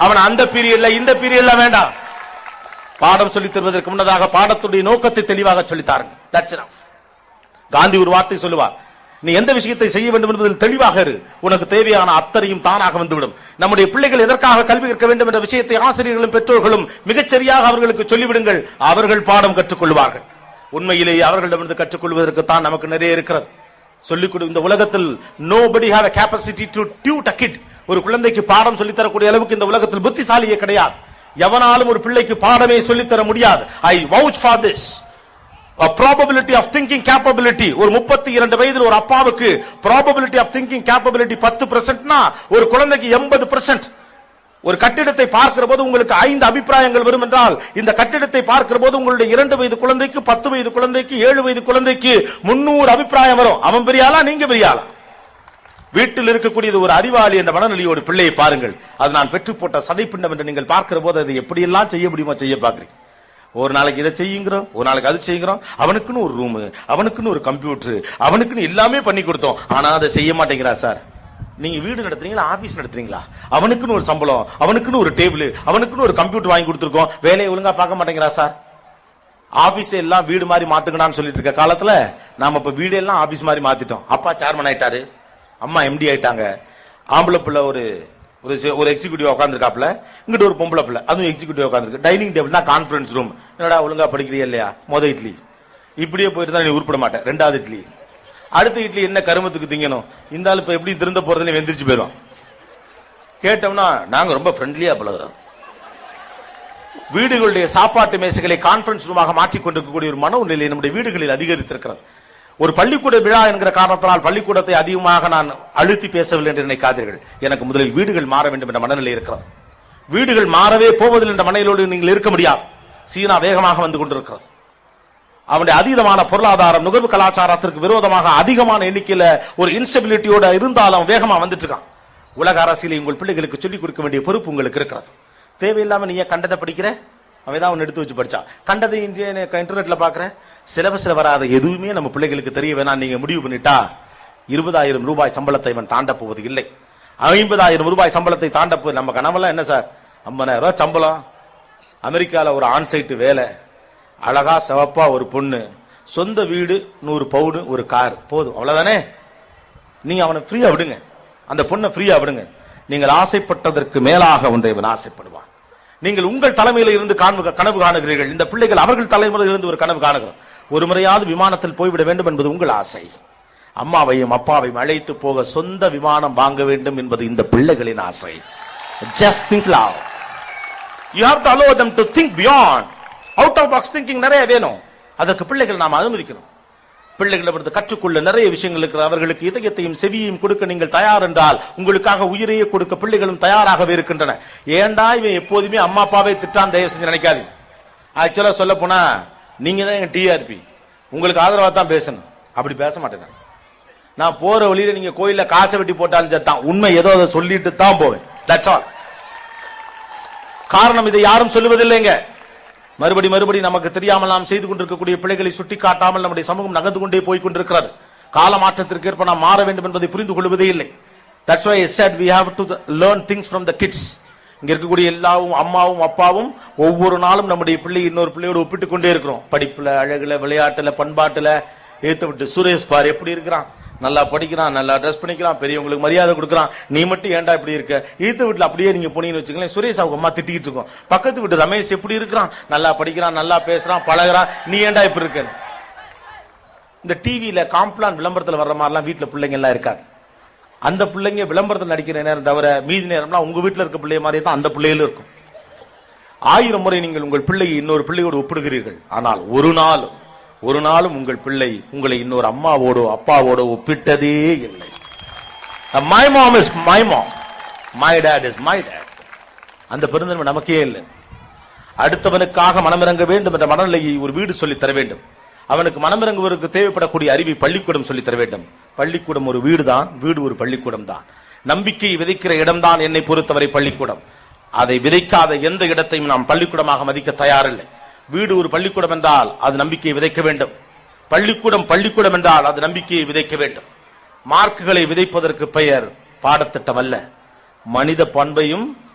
அவன் அந்த பீரியட்ல இந்த பீரியட்ல வேண்டாம். பாடம் சொல்லித் தருவதற்கு முன்னதாக பாடத்துடைய நோக்கத்தை தெளிவாக சொல்லித்தாருங்க. That's enough. காந்தி ஒரு வார்த்தை சொல்லுவார், நீ எந்த விஷயத்தை செய்ய வேண்டும் என்பதில் தெளிவாக இரு, உனக்கு தேவையான அத்தனையும் தானாக வந்துவிடும். நம்முடைய பிள்ளைகள் எதற்காக கல்வி கற்க வேண்டும் என்ற விஷயத்தை ஆசிரியர்களும் பெற்றோர்களும் மிகச்சரியாக அவர்களுக்கு சொல்லிவிடுங்கள், அவர்கள் பாடம் கற்றுக்கொள்வார்கள். உண்மையிலேயே அவர்களிடமிருந்து கற்றுக்கொள்வதற்கு தான் நமக்கு நிறைய இருக்கிறது. சொல்லிக் கொடு. இந்த உலகத்தில் nobody have a capacity to tutor a kid. ஒரு குழந்தைக்கு பாடம் சொல்லித் தரக்கூடிய அளவுக்கு இந்த உலகத்தில் புத்திசாலியே கிடையாது. எவனாலும் ஒரு பிள்ளைக்கு பாடமே சொல்லித்தர முடியாது. I vouch for this. A probability of thinking capability. ஒரு 32 வயதில் ஒரு அப்பாவுக்கு probability of thinking capability 10%னா ஒரு குழந்தைக்கு 80%. ஒரு கட்டிடத்தை பார்க்கிற போது உங்களுக்கு 5 அபிப்பிராயங்கள் வரும் என்றால், இந்த கட்டிடத்தை பார்க்கிற போது உங்களுடைய 2 வயது குழந்தைக்கு, 10 வயது குழந்தைக்கு, 7 வயது குழந்தைக்கு 300 அபிப்பிராயம் வரும். அவன் பெரியாளா, நீங்க பெரியாளா? வீட்டில் இருக்கக்கூடியது ஒரு அறிவாளி என்ற மனநிலையோடு பிள்ளையை பாருங்கள். அது நான் பெற்று போட்ட சதைப்பிண்டம் என்று நீங்கள் பார்க்கிற போது அதை எப்படியெல்லாம் செய்ய முடியுமோ செய்ய பார்க்கிறீங்க. ஒரு நாளைக்கு இதை செய்யுங்கிறோம், ஒரு நாளைக்கு அது செய்யுங்கிறோம். அவனுக்குன்னு ஒரு ரூமு, அவனுக்குன்னு ஒரு கம்ப்யூட்டர், அவனுக்குன்னு எல்லாமே பண்ணி கொடுத்தோம். ஆனா அதை செய்ய மாட்டேங்கிறா சார். நீங்க வீடு நடத்துறீங்களா, ஆபீஸ் நடத்துறீங்களா? அவனுக்குன்னு ஒரு சம்பளம், அவனுக்குன்னு ஒரு டேபிள், அவனுக்குன்னு ஒரு கம்ப்யூட்டர் வாங்கி கொடுத்துருக்கோம். வேலையை ஒழுங்கா பார்க்க மாட்டேங்கிறா சார். ஆபீஸ் எல்லாம் வீடு மாதிரி மாத்துக்கணும்னு சொல்லிட்டு இருக்க காலத்துல நாம இப்ப வீடு எல்லாம் ஆபீஸ் மாதிரி மாத்திட்டோம். அப்பா சேர்மன் ஆயிட்டாரு, அம்மா எம்டி ஆயிட்டாங்க. ஆம்பளை பிள்ளை ஒரு எக்ஸிக்யூட்டிவ் உட்காந்துருக்காப்ல, இங்கிட்ட ஒரு பொம்பளை பிள்ளை அதுவும் எக்ஸிக்யூட்டிவ் உட்காந்துருக்கு. டைனிங் டேபிள் தான் கான்ஃபரன்ஸ் ரூம். என்னடா ஒழுங்கா படிக்கிறியா இல்லையா? மொதல் இட்லி இப்படியே போயிட்டு தான் நீ உருப்பிட மாட்டேன். 2வது இட்லி, அடுத்த இட்லி என்ன கருமத்துக்கு திங்கணும்? இந்த ஆள் இப்ப எப்படி திருந்த போறதுன்னு வெந்திரிச்சு போயிடும். கேட்டோம்னா நாங்க ரொம்ப ஃப்ரெண்ட்லியா பழகுறோம். வீடுகளுடைய சாப்பாட்டு மேசைகளை கான்ஃபரன்ஸ் ரூமாக மாற்றிக் கொண்டிருக்கக்கூடிய ஒரு மனோநிலை நம்முடைய வீடுகளில் அதிகரித்திருக்கிறது. ஒரு பள்ளிக்கூட விழா என்கிற காரணத்தினால் பள்ளிக்கூடத்தை அதிகமாக நான் அழுத்தி பேசவில்லை என்று நினைக்காதீர்கள். எனக்கு முதலில் வீடுகள் மாற வேண்டும் என்ற மனநிலை இருக்கிறது. வீடுகள் மாறவே போவதில்லை என்ற மனநிலையோடு நீங்கள் இருக்க முடியாது. சீனா வேகமாக வந்து கொண்டிருக்கிறது. அவனுடைய அதீதமான பொருளாதாரம் நுகர்வு கலாச்சாரத்திற்கு விரோதமாக அதிகமான எண்ணிக்கையில ஒரு இன்ஸ்டபிலிட்டியோட இருந்தாலும் வேகமா வந்துட்டு இருக்கான். உலக அரசியலை உங்கள் பிள்ளைகளுக்கு சொல்லிக் கொடுக்க வேண்டிய பொறுப்பு உங்களுக்கு இருக்கிறது. தேவையில்லாம நீ கண்டதை படிக்கிற, அவன் ஒன்னு எடுத்து வச்சு படிச்சான். கண்டதை இன்டர்நெட்ல பாக்குற, சிலபஸ்ல வராத எதுவுமே நம்ம பிள்ளைகளுக்கு தெரிய வேணாம். நீங்க முடிவு பண்ணிட்டா 20,000 ரூபாய் சம்பளத்தை இவன் தாண்ட போவது இல்லை. 50,000 ரூபாய் சம்பளத்தை தாண்ட போது நம்ம கனவெல்லாம் என்ன சார்? 50,000 ரூபாய் சம்பளம், அமெரிக்கால ஒரு ஆன்சைட் வேலை, அழகா சிவப்பா ஒரு பொண்ணு, சொந்த வீடு, 100 பவுடு, ஒரு கார், போதும். அவ்வளவுதானே? நீங்க அவனை ஃப்ரீயா விடுங்க, அந்த பொண்ணை ஃப்ரீயா விடுங்க. நீங்கள் ஆசைப்பட்டதற்கு மேலாக ஒன்றை இவன் ஆசைப்படுவான். நீங்கள் உங்கள் தலைமையில இருந்து கனவு காணுகிறீர்கள். இந்த பிள்ளைகள் அவர்கள் தலைமுறையில் இருந்து ஒரு கனவு காணுகிறோம். ஒரு முறையாவது விமானத்தில் போய்விட வேண்டும் என்பது உங்கள் ஆசை. அம்மாவையும் அப்பாவையும் அழைத்து போக சொந்த விமானம் வாங்க வேண்டும் என்பது இந்த பிள்ளைகளின் ஆசை. Just think loud. You have to allow them to think beyond. Out of box thinking நிறைய வேணும். அதற்கு பிள்ளைகள் நாம் அனுமதிக்கணும். பிள்ளைகளிடமிருந்து கற்றுக்கொள்ள நிறைய விஷயங்கள் இருக்கிற அவர்களுக்கு இதயத்தையும் செவியையும் கொடுக்க நீங்கள் தயார் என்றால் உங்களுக்காக உயிரையே கொடுக்க பிள்ளைகளும் தயாராகவே இருக்கின்றன. ஏண்டா இவன் எப்போதுமே அம்மா அப்பாவை திட்டான் தயவு செஞ்சு நினைக்காதீங்க. ஆக்சுவலா சொல்ல போனா நீங்க தான் எங்க டிஆர்பி, உங்களுக்கு ஆதரவா தான் பேசணும். அப்படி பேச மாட்டேன். நான் போற வழியில நீங்க கோயில காசை வெட்டி போட்டாலும் சேர்த்தான் உண்மை ஏதோ அதை சொல்லிட்டு தான் போவேன். That's all. காரணம் இதை யாரும் சொல்லுவதில்லைங்க. மறுபடி நமக்கு தெரியாமல் நாம் செய்து கொண்டிருக்கக்கூடிய பிள்ளைகளை சுட்டி காட்டாமல் நம்முடைய சமூகம் நகர்ந்து கொண்டே போய் கொண்டிருக்கிறது. கால மாற்றத்திற்கு ஏற்ப நாம் மாற வேண்டும் என்பதை புரிந்து கொள்வதே இல்லை. That's why I said we have to learn things from the kids. இங்க இருக்கக்கூடிய எல்லாவும் அம்மாவும் அப்பாவும் ஒவ்வொரு நாளும் நம்முடைய பிள்ளை இன்னொரு பிள்ளையோடு ஒப்பிட்டு கொண்டே இருக்கிறோம். படிப்புல, அழகுல, விளையாட்டுல, பண்பாட்டுல ஏத்து விட்டு சுரேஷ் பார் எப்படி இருக்கிறான், நல்லா படிக்கிறான், நல்லா ட்ரெஸ் பண்ணிக்கிறான், பெரியவங்களுக்கு மரியாதை கொடுக்குறான், நீ மட்டும் ஏன்டா இப்படி இருக்க? ஈத்து வீட்டுல அப்படியே நீங்க போனீங்கன்னு வச்சுக்கலாம், சுரேஷ் அவங்க அம்மா திட்டிக்கிட்டு இருக்கோம். பக்கத்து வீட்டு ரமேஷ் எப்படி இருக்கிறான், நல்லா படிக்கிறான், நல்லா பேசுறான், பழகிறான், நீ ஏன்டா இப்படி இருக்க? இந்த டிவியில காம்ப்ளான் விளம்பரத்துல வர்ற மாதிரிலாம் வீட்டுல பிள்ளைங்க எல்லாம் இருக்காது. அந்த பிள்ளைங்க விளம்பரத்தில் நடிக்கிற நேரம் தவிர மீதி நேரம்லாம் உங்க வீட்டுல இருக்க பிள்ளைய மாதிரி தான் அந்த பிள்ளைகளும் இருக்கும். 1000 முறை நீங்கள் உங்கள் பிள்ளையை இன்னொரு பிள்ளையோடு ஒப்பிடுகிறீர்கள். ஆனால் ஒரு நாளும் உங்கள் பிள்ளை உங்களை இன்னொரு அம்மாவோடோ அப்பாவோடோ ஒப்பிட்டதே இல்லை. My mom is my mom, my dad is my dad. அந்த பெருந்தன்மை நமக்கே இல்லை. அடுத்தவனுக்காக மனமிறங்க வேண்டும் என்ற மனநிலையை ஒரு வீடு சொல்லி தர வேண்டும். அவனுக்கு மனமிறங்குவதற்கு தேவைப்படக்கூடிய அறிவை பள்ளிக்கூடம் சொல்லி தர வேண்டும். பள்ளிக்கூடம் ஒரு வீடு தான், வீடு ஒரு பள்ளிக்கூடம் தான். நம்பிக்கையை விதைக்கிற இடம்தான் என்னை பொறுத்தவரை பள்ளிக்கூடம். அதை விதைக்காத எந்த இடத்தையும் நாம் பள்ளிக்கூடமாக மதிக்க தயாரில்லை. வீடு ஒரு பள்ளிக்கூடம் என்றால் அது நம்பிக்கையை விதைக்க வேண்டும். பள்ளிக்கூடம் என்றால் அது நம்பிக்கையை விதைக்க வேண்டும். மார்க்குகளை விதைப்பதற்கு பெயர் பாடத்திட்டம் அல்ல, மனித பண்பையும்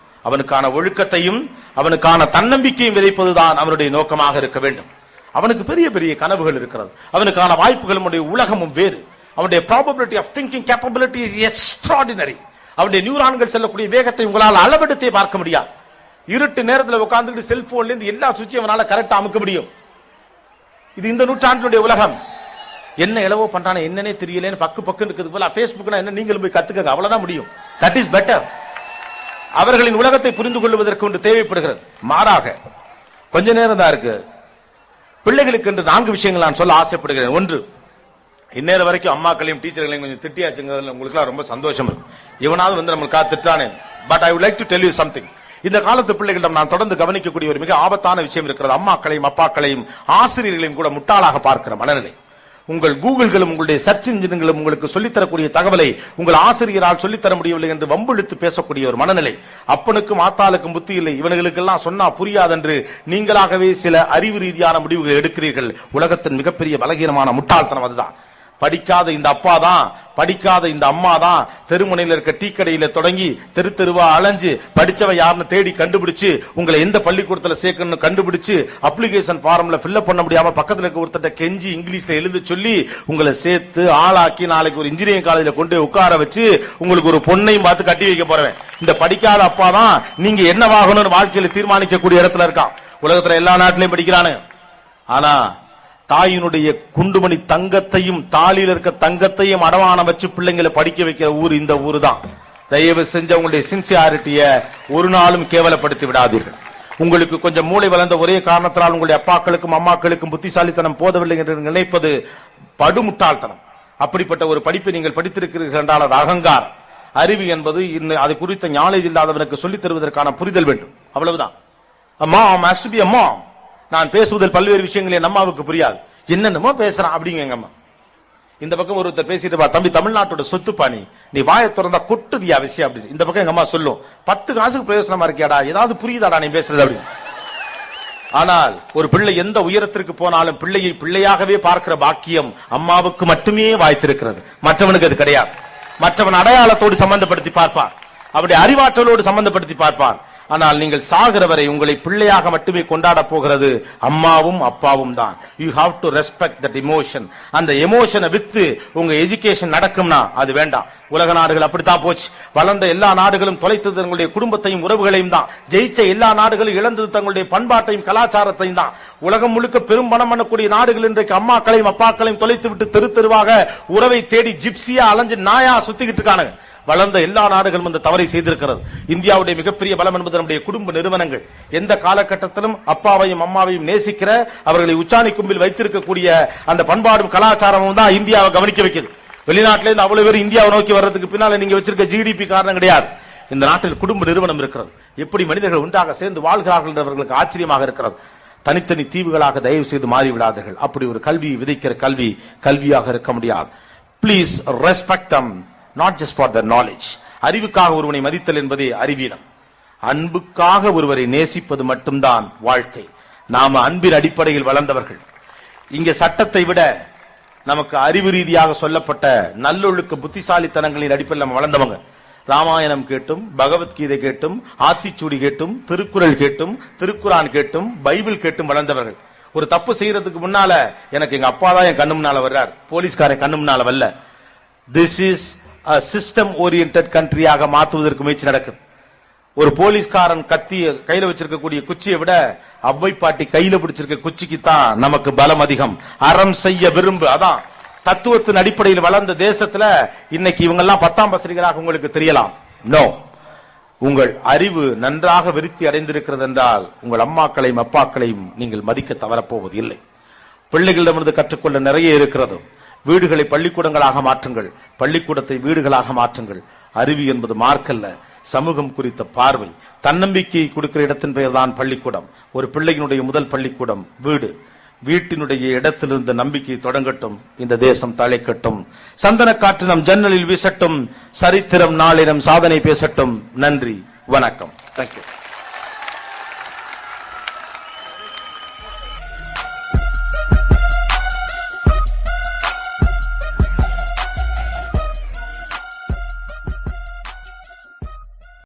அவனுக்கான ஒழுக்கத்தையும் அவனுக்கான தன்னம்பிக்கையும் விதைப்பதுதான் அவனுடைய நோக்கமாக இருக்க வேண்டும். அவனுக்கு பெரிய பெரிய கனவுகள் இருக்கிறது, அவனுக்கான வாய்ப்புகளும் உலகமும் வேறு. அவனுடைய probability of thinking capability is extraordinary. அவனுடைய நியூரான்கள் செல்லக்கூடிய வேகத்தை உங்களால் அளவெடுத்தே பார்க்க முடியாது. இருட்டு நேரத்தில் உட்கார்ந்துட்டு செல்போன்ல இருந்து எல்லா சுவிட்சையும் அவனால கரெக்டா அமுக்க முடியும். இது இந்த நூற்றாண்டினுடைய உலகம். என்ன இளவோ பண்றானே என்னன்னே தெரியலன்னு பக்குன்னு இருக்கிறது போல பேஸ்புக்னா என்ன நீங்களும் போய் கத்துக்கங்க, அவ்வளவுதான் முடியும். That is better. அவர்களின் உலகத்தை புரிந்து கொள்வதற்கு ஒன்று தேவைப்படுகிறது. மாறாக கொஞ்ச நேரம் தான் இருக்கு. பிள்ளைகளுக்கு என்று 4 விஷயங்கள் நான் சொல்ல ஆசைப்படுகிறேன். ஒன்று, இந்நேரம் வரைக்கும் அம்மாக்களையும் டீச்சர்களையும் கொஞ்சம் திட்டியாச்சுங்கிறதுல உங்களுக்கு ரொம்ப சந்தோஷம் இருக்கும். இவனாவது வந்து நம்மளுக்காக திட்டானே. But I would like to tell you something. இந்த காலத்து பிள்ளைகளிடம் நான் தொடர்ந்து கவனிக்கக்கூடிய ஒரு மிக ஆபத்தான விஷயம் இருக்கிறது. அம்மாக்களையும் அப்பாக்களையும் ஆசிரியர்களையும் கூட முட்டாளாக பார்க்கிற மனநிலை. உங்கள் கூகுள்களும் உங்களுடைய சர்ச் இன்ஜின்களும் உங்களுக்கு சொல்லித்தரக்கூடிய தகவலை உங்கள் ஆசிரியரால் சொல்லித்தர முடியவில்லை என்று வம்பிழுத்து பேசக்கூடிய ஒரு மனநிலை. அப்பனுக்கும் ஆத்தாளுக்கும் புத்தி இல்லை, இவனுங்களுக்கெல்லாம் சொன்னா புரியாது என்று நீங்களாகவே சில அறிவு ரீதியான முடிவுகளை எடுக்கிறீர்கள். உலகத்தின் மிகப்பெரிய பலகீனமான முட்டாள்தனம் அதுதான். படிக்காத இந்த அப்பா தான், படிக்காத இந்த அம்மா தான் தெருமுனையில் இருக்க டீ கடையில தொடங்கி தெரு தெருவா அலைஞ்சு படிச்சவன் யாருன்னு தேடி கண்டுபிடிச்சு உங்களை எந்த பள்ளிக்கூடத்துல சேர்க்கணும்னு கண்டுபிடிச்சு அப்ளிகேஷன் ஃபார்ம்ல ஃபில்அப் பண்ண முடியாம பக்கத்துல இருக்க ஒருத்தட்ட கெஞ்சி இங்கிலீஷ்ல எழுத சொல்லி உங்களை சேர்த்து ஆளாக்கி நாளைக்கு ஒரு இன்ஜினியரிங் காலேஜ்ல கொண்டு உட்கார வச்சு உங்களுக்கு ஒரு பொண்ணையும் பார்த்து கட்டி வைக்க போறேன். இந்த படிக்காத அப்பா தான் நீங்க என்னவாகணும்னு வாழ்க்கையில தீர்மானிக்கக்கூடிய இடத்துல இருக்கான். உலகத்துல எல்லா நாட்டிலையும் படிக்கிறானு. ஆனா தாயினுடைய குண்டுமணி தங்கத்தையும் தாலியில் இருக்க தங்கத்தையும் அடவானம் வச்சு பிள்ளைங்களை படிக்க வைக்கிற ஊர் இந்த ஊர் தான். தயவு செஞ்ச உங்களுடைய சின்சியாரிட்டிய ஒரு நாளும் கேவலப்படுத்தி விடாதீர்கள். உங்களுக்கு கொஞ்சம் மூளை வளர்ந்த ஒரே காரணத்தினால் உங்களுடைய அப்பாக்களுக்கும் அம்மாக்களுக்கும் புத்திசாலித்தனம் போதவில்லை என்று நினைப்பது படுமுட்டாள்தனம். அப்படிப்பட்ட ஒரு படிப்பை நீங்கள் படித்திருக்கிறீர்கள் என்றால் அது அகங்காரம். அறிவு என்பது அது குறித்த ஞானேஜ் இல்லாதவனுக்கு சொல்லித் தருவதற்கான புரிதல் வேண்டும், அவ்வளவுதான். அம்மா has to be a mom. நான் பேசுவதில் பல்வேறு விஷயங்கள் என் அம்மாவுக்கு புரியாது, என்னென்னமோ பேசுறான் அப்படிங்க எங்க அம்மா. இந்த பக்கம் ஒருத்தர் பேசிட்டு பா, தம்பி தமிழ்நாட்டோட சொத்து பாணி, நீ வாயை திறந்தா கொட்டுதியா விஷயம் அப்படின்னு. இந்த பக்கம் எங்க அம்மா சொல்லும், 10 காசுக்கு பிரயோசனமா இருக்கியாடா, ஏதாவது புரியுதாடா நீ பேசுறது அப்படின்னு. ஆனால் ஒரு பிள்ளை எந்த உயரத்திற்கு போனாலும் பிள்ளையை பிள்ளையாகவே பார்க்கிற பாக்கியம் அம்மாவுக்கு மட்டுமே வாய்த்திருக்கிறது, மற்றவனுக்கு அது கிடையாது. மற்றவன் அடையாளத்தோடு சம்பந்தப்படுத்தி பார்ப்பான், அவருடைய அறிவாற்றலோடு சம்பந்தப்படுத்தி பார்ப்பான். ஆனால் நீங்கள் சாகிற வரை உங்களை பிள்ளையாக மட்டுமே கொண்டாட போகிறது அம்மாவும் அப்பாவும் தான். You have to respect that emotion. அந்த எமோஷனை வித்து உங்க எஜுகேஷன் நடக்கும்னா அது வேண்டாம். உலக நாடுகள் அப்படித்தான் போச்சு. வளர்ந்த எல்லா நாடுகளும் தொலைத்தது தங்களுடைய குடும்பத்தையும் உறவுகளையும் தான். ஜெயிச்ச எல்லா நாடுகளும் இழந்தது தங்களுடைய பண்பாட்டையும் கலாச்சாரத்தையும் தான். உலகம் முழுக்க பெரும் பணம் பண்ணக்கூடிய நாடுகள் இன்றைக்கு அம்மாக்களையும் அப்பாக்களையும் தொலைத்து விட்டு தெரு தெருவாக உறவை தேடி ஜிப்சியா அலைஞ்சு நாயா சுத்திக்கிட்டு இருக்கானுங்க. வளர்ந்த எல்லா நாடுகளும் இந்த தவறை செய்திருக்கிறது. இந்தியாவுடைய மிகப்பெரிய பலம் என்பது நம்முடைய குடும்ப நிறுவனங்கள். எந்த காலகட்டத்திலும் அப்பாவையும் அம்மாவையும் நேசிக்கிற, அவர்களை உச்சாணி கும்பில் வைத்திருக்கக்கூடிய அந்த பண்பாடும் கலாச்சாரமும் தான் இந்தியாவை கவனிக்க வைக்குது. வெளிநாட்டில இருந்து அவ்வளவு பேர் இந்தியாவை நோக்கி வர்றதுக்கு பின்னால நீங்க வச்சிருக்க ஜிடிபி காரணம் கிடையாது. இந்த நாட்டில் குடும்ப நிறுவனம் இருக்கிறது. எப்படி மனிதர்கள் உண்டாக சேர்ந்து வாழ்கிறார்கள் என்றவர்களுக்கு ஆச்சரியமாக இருக்கிறது. தனித்தனி தீவுகளாக தயவு செய்து மாறிவிடாதீர்கள். அப்படி ஒரு கல்வியை விதைக்கிற கல்வி கல்வியாக இருக்க முடியாது. Please respect them, not just for their knowledge. அறிவுக்காக ஒருவனை மதித்தல் என்பதே அறிவீனம். அன்புக்காக ஒருவரை நேசிப்பது மட்டும்தான் வாழ்க்கை. நாம அன்பின் அடிப்படையில் வளர்ந்தவர்கள். இங்க சட்டத்தை விட நமக்கு அறிவு ரீதியாக சொல்லப்பட்ட நல்லொழுக்க புத்திசாலித்தனங்களின் அடிப்படையில் நம்ம வளர்ந்தவங்க. ராமாயணம் கேட்டும், பகவத்கீதை கேட்டும், ஆத்திச்சூடி கேட்டும், திருக்குறள் கேட்டும், திருக்குரான் கேட்டும், பைபிள் கேட்டும் வளர்ந்தவர்கள். ஒரு தப்பு செய்யறதுக்கு முன்னால எனக்கு எங்க அப்பா தான் என் கண்ணு முன்னால வர்றார், போலீஸ்காரன் கண்ணு முன்னால வரல. This is a system oriented countryயாக மாற்றுவதற்கு முயற்சி நடக்குது. ஒரு போலீஸ்காரன் கத்திய கையில வச்சிருக்கக்கூடிய குச்சியை விட அவ்வை பாட்டி கையில பிடிச்சிருக்க குச்சிக்கு தான் நமக்கு பலம் அதிகம். அறம் செய்ய விரும்பு, அதான் தத்துவத்தின் அடிப்படையில் வளர்ந்த தேசத்துல இன்னைக்கு இவங்க எல்லாம் 10ஆம் பசங்களாக உங்களுக்கு தெரியலாம். நோ, உங்கள் அறிவு நன்றாக விருத்தி அடைந்திருக்கிறது என்றால் உங்கள் அம்மாக்களையும் அப்பாக்களையும் நீங்கள் மதிக்க தவறப்போவது இல்லை. பிள்ளைகளிடமிருந்து கற்றுக்கொள்ள நிறைய இருக்கிறது. வீடுகளை பள்ளிக்கூடங்களாக மாற்றுங்கள், பள்ளிக்கூடத்தை வீடுகளாக மாற்றுங்கள். அறிவு என்பது மார்க்கல்ல, சமூகம் குறித்த பார்வை. தன்னம்பிக்கையை கொடுக்கிற இடத்தின் பெயர் தான் பள்ளிக்கூடம். ஒரு பிள்ளையினுடைய முதல் பள்ளிக்கூடம் வீடு. வீட்டினுடைய இடத்திலிருந்து நம்பிக்கை தொடங்கட்டும், இந்த தேசம் தழைக்கட்டும். சந்தன காற்று நம் ஜன்னலில் வீசட்டும், சரித்திரம் நாளினம் சாதனை பேசட்டும். நன்றி, வணக்கம். தேங்க்யூ.